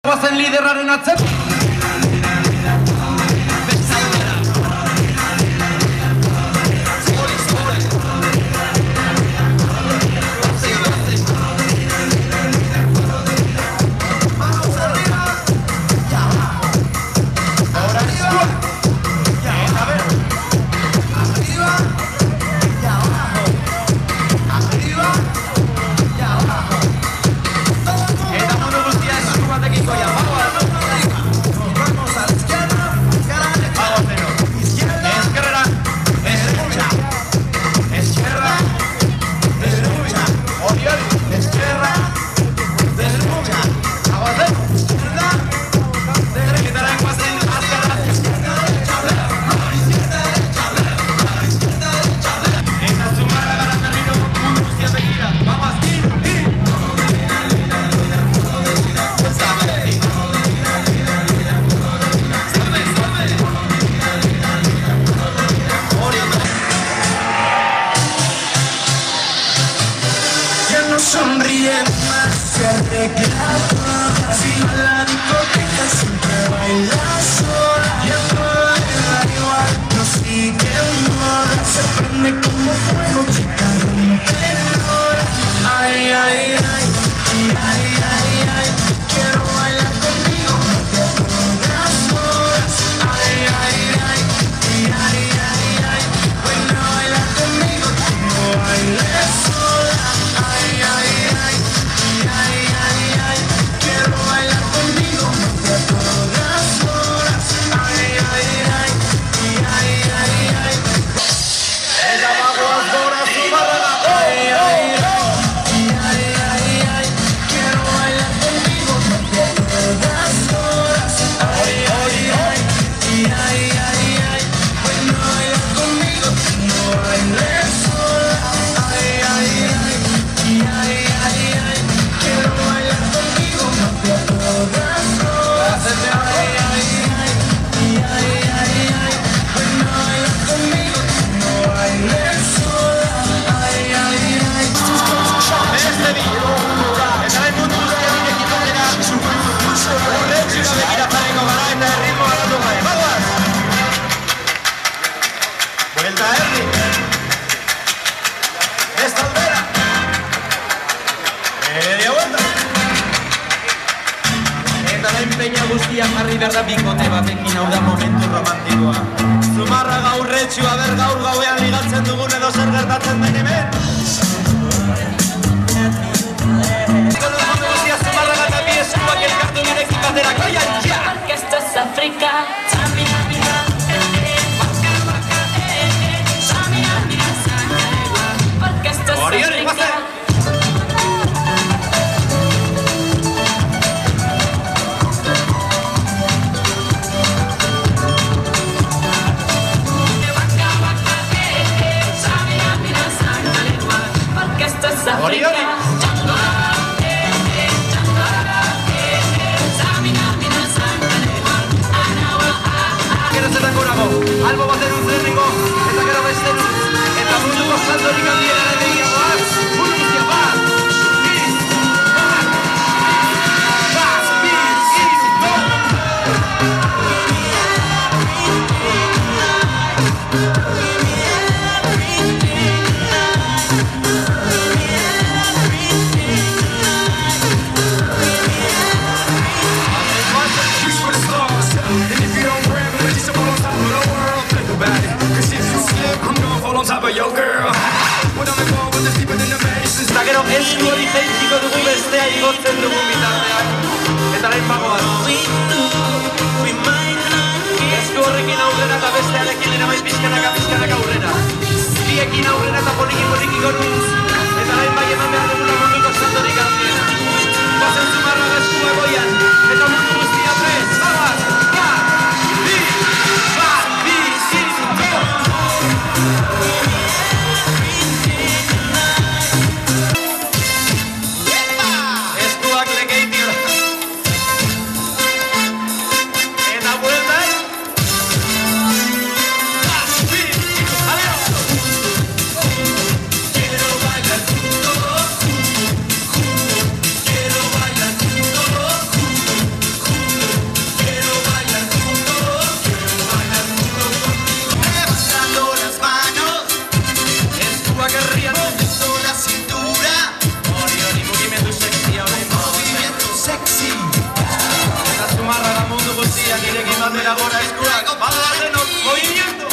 Guazen liderraren atzen. Sonríe más, se arregla toda. Si va a la discoteca siempre baila sola. Y a toda le da igual, no sigue moda. Se prende como fuego, chica, rompedora. Ay, ay, ay, ay, ay, ay. Quiero bailar contigo, no te todas horas. Ay, ay, ay, ay, ay, ay, ay. Ven a bailar conmigo, no bailes sola. Ay, ay, ay, ay, ay, ay. Quiero bailar contigo, no te todas horas. Ay, ay, ay, ay, ay, ay. Ella bajo las horas su barraga. Ay, ay, ay, ay, ay. Quiero bailar contigo, no te todas horas. Ay, ay, ay, ay, ay, ay. Ven a bailar conmigo, no bailes sola. Ay, ay, ay, ay, ay, ay. Quiero bailar contigo, no te todas horas. Ay, ay, ay, ay, ay, ay. Ven a bailar conmigo, no bailes sola. Ay, ay, ay. Beste bi. Eta nahi mundu guztiak irekiko dira. Urretxura begira jarriko gara eta erritmo garatu gai. Bagoaz! Vuelta erdi. Esta aldera. Media vuelta. Eta da empeña guztia jarri behar da bikote batekin, hau da momentu romantikoa. Zumarraga urretxua ber gaur gauean ligatzen dugun edo zer gertatzen den hemen. Porque esto es África. Porque esto es África. Porque esto es África. Albo baten uzrenengo, eta gero beste eta munduko santorik handiena edeia goaz, mundu guztia bat, biz, bat, biz, eta gero esku hori jaitsiko dugu bestea igotzen dugu bitartean. Eta lehen bagoaz. Esku horrekin aurrera eta bestearekin eramaiz pizkanaka aurrera. Biekin aurrera eta poliki goruz. Eta lehen bai eman behar dugula munduko santorik handiena. Gozen Zumarraga eskua goian. Eta mundu guztia prez. Bagoaz. batera gora eskuak, badoa denok, movimiento!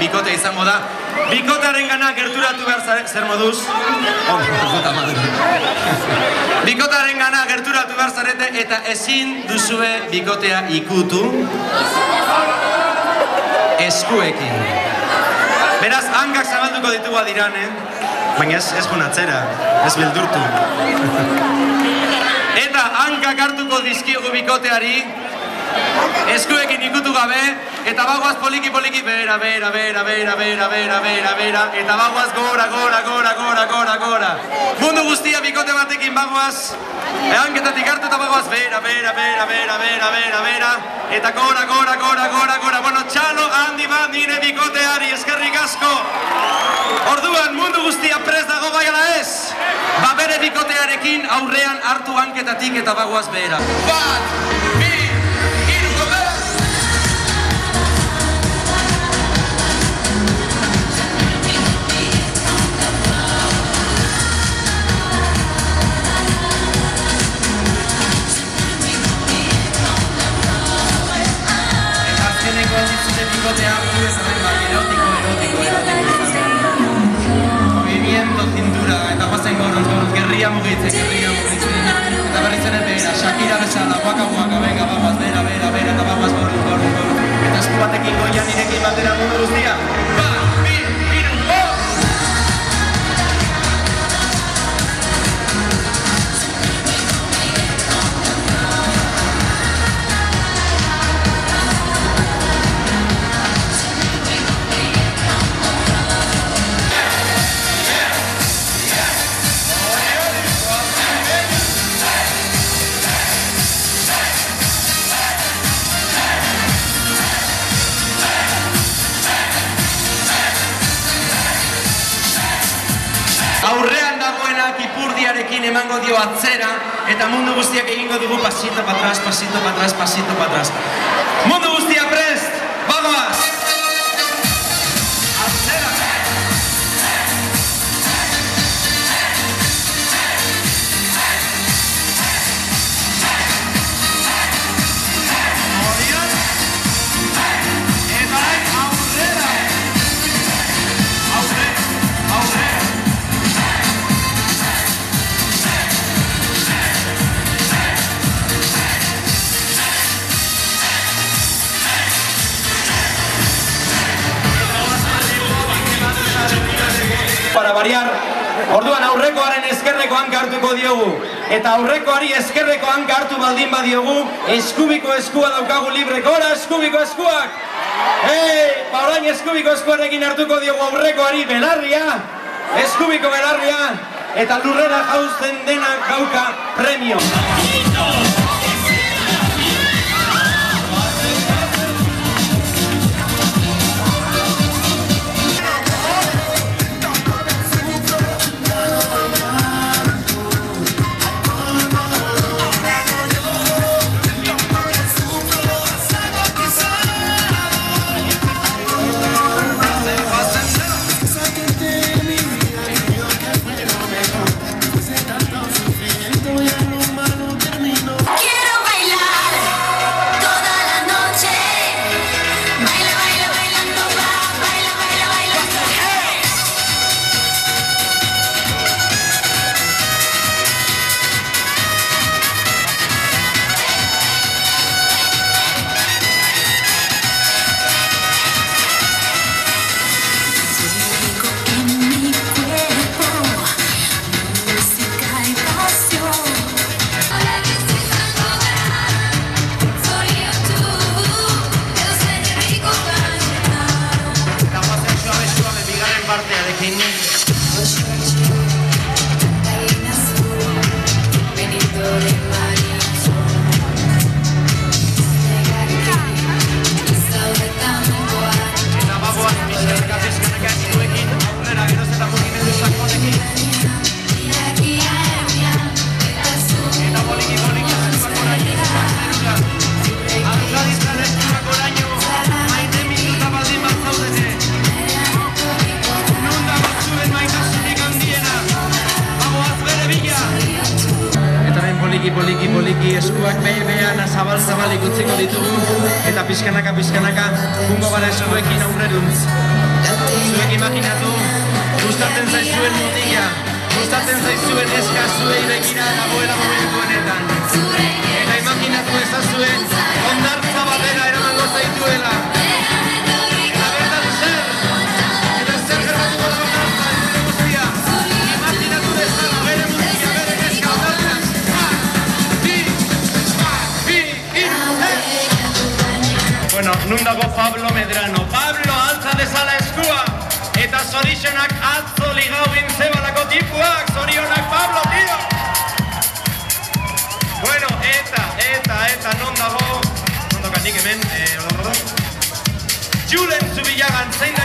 Bikote izango da. Bikotearen gana gerturatu behar zare... Zer moduz? Bikotearen gana gerturatu behar zarete eta ezin duzue bikotea ikutu eskuekin. Beraz, hankak zabalduko ditugu adiran, baina ez jonatzera, ez beldurtu. Eta hankak hartuko dizkigu bikoteari, eskuekin ikutu gabe, eta bagoaz poliki-poliki bera, eta bagoaz gora. Mundu guztia bikote batekin bagoaz, hanketatik hartu eta bagoaz bera, eta gora. Bueno, txalo handi bat nire bikoteari, eskerrik asko. Orduan, mundu guztia prest dago bai ala ez? Ba bere bikotearekin aurrean hartu hanketatik eta bagoaz bera. Bat, bi, movimiento, cintura, eta guazen gorroz, gerria mugitzen, eta berriz ere behera, Shakira bezala, waka, venga, munduarekin emango dio atzera, eta mundu guztiak egingo dugu pasito patras, pasito patras, pasito patras. Mundu guztia prest, bagoaz! Atzera! Orion! Eta orain aurrera! Aurrera! Aurrera! Para variar, orduan aurrekoaren ezkerreko hanka hartuko diogu. Eta aurrekoari ezkerreko hanka hartu baldin badiogu, eskubiko eskua daukagu libre. Gora eskubiko eskuak! Orain eskubiko eskuarekin hartuko diogu aurrekoari belarria, eskubiko belarria, eta lurrera jauzten denak gauka premio. Poliki eskuak behean zabal-zabalik utziko ditugu eta pizkanaka jungo gara eskuekin aurreruntz. Zuek imaginatu, gustatzen zaizuen mutila, gustatzen zaizuen eska zuei begira dagoela momentu honetan. Eta imaginatu ezazue, hondartza batera eramango zaituela. Eta bertan zer? Eta zer gertatuko da hondartza, zure guztia? Imaginatu dezala, bere mutila, bere eska hondartza. Bueno, nun dago Pablo Medrano. Pablo, altza dezala eskua! Eta zorixonak atzo ligauin zebalako tipuak! Zorionak, Pablo, tío! Bueno, eta, non dago? Non dokatik hemen, Julen Zubillagan, zein da